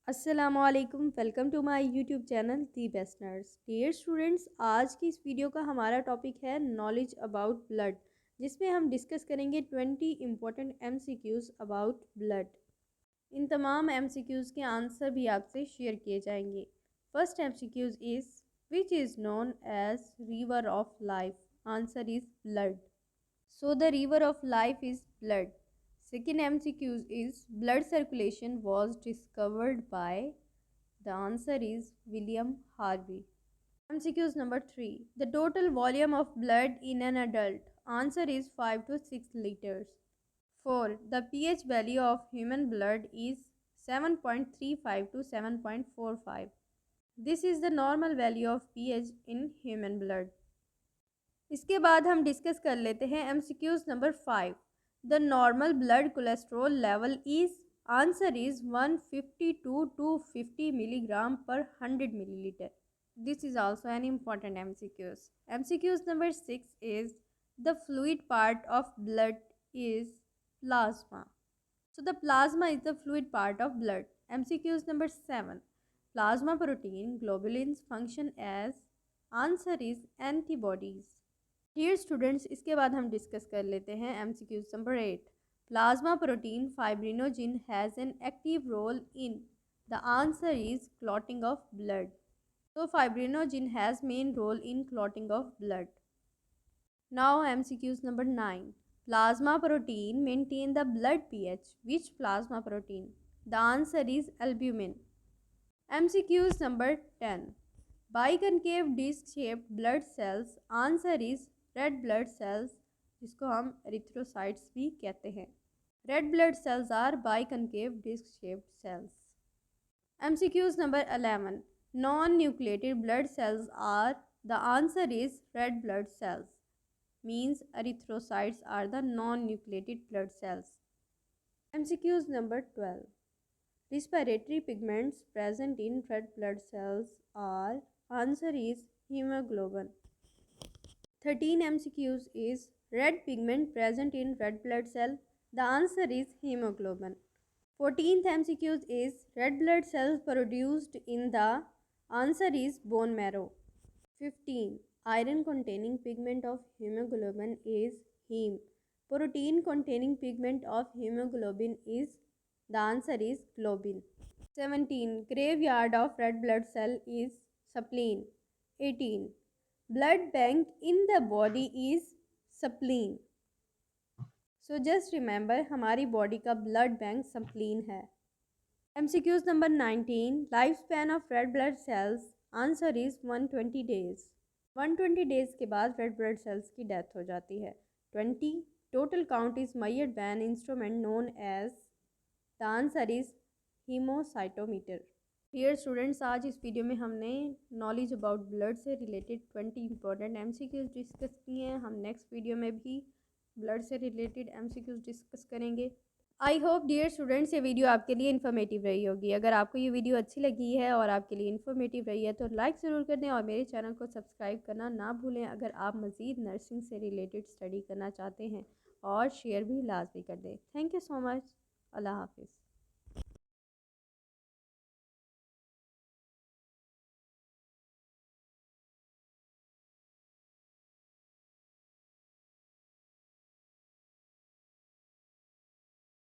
अस्सलामुअलैकुम, welcome to my YouTube channel the best nurse. Dear students, आज की इस वीडियो का हमारा टॉपिक है नॉलेज अबाउट ब्लड, जिसमें हम डिस्कस करेंगे 20 इंपॉर्टेंट एमसीक्यूज़ अबाउट ब्लड। इन तमाम एमसीक्यूज़ के आंसर भी आपसे शेयर किए जाएंगे। First MCQs is which is known as river of life. Answer is blood. So the river of life is blood. Second MCQ is blood circulation was discovered by. The answer is William Harvey. MCQ number 3. The total volume of blood in an adult. Answer is 5 to 6 liters. 4. The pH value of human blood is 7.35 to 7.45. This is the normal value of pH in human blood. इसके बाद हम discuss कर लेते हैं MCQs number 5. The normal blood cholesterol level is. Answer is 152 to 50 milligram per 100 milliliter. This is also an important MCQs. MCQs number 6 is the fluid part of blood is plasma. So the plasma is the fluid part of blood. MCQs number 7. Plasma protein globulins function as. Answer is antibodies. Dear students, इसके बाद हम discuss कर लेते हैं MCQ number 8. Plasma protein fibrinogen has an active role in. The answer is clotting of blood. तो fibrinogen has main role in clotting of blood. Now MCQ number 9. Plasma protein maintain the blood pH. Which plasma protein? The answer is albumin. MCQ number 10. Biconcave disc shaped blood cells. Answer is red blood cells, जिसको हम erythrocytes भी कहते हैं. Red blood cells are biconcave disc shaped cells. MCQs number 11. Non nucleated blood cells are. The answer is red blood cells. Means erythrocytes are the non nucleated blood cells. MCQs number 12. Respiratory pigments present in red blood cells are. Answer is hemoglobin. 13 MCQs is red pigment present in red blood cell. The answer is hemoglobin. 14th MCQs is red blood cells produced in the. Answer is bone marrow. 15. Iron containing pigment of hemoglobin is heme. Protein containing pigment of hemoglobin is. The answer is globin. 17. Graveyard of red blood cell is spleen. 18. Blood bank in the body is spleen. So just remember, हमारी body का blood bank spleen है. MCQs number 19. Life span of red blood cells. Answer is 120 days. 120 days के बाद red blood cells की death हो जाती है. 20. Total count is measured by an instrument known as. The answer is haemocytometer. Dear students, आज इस video में हमने नॉलेज अबाउट ब्लड से रिलेटेड 20 इंपॉर्टेंट MCQs डिस्कस किए हैं. हम नेक्स्ट वीडियो में भी ब्लड से रिलेटेड MCQs डिस्कस करेंगे. आई होप डियर स्टूडेंट्स ये वीडियो आपके लिए इन्फॉर्मेटिव रही होगी. अगर आपको ये वीडियो अच्छी लगी है और आपके लिए इन्फॉर्मेटिव रही है तो लाइक ज़रूर कर दें और मेरे चैनल को सब्सक्राइब करना ना भूलें अगर आप मज़ीद नर्सिंग से रिलेटेड स्टडी करना चाहते हैं, और शेयर भी लाजमी कर दें. Thank you so much. अल्लाह हाफिज़.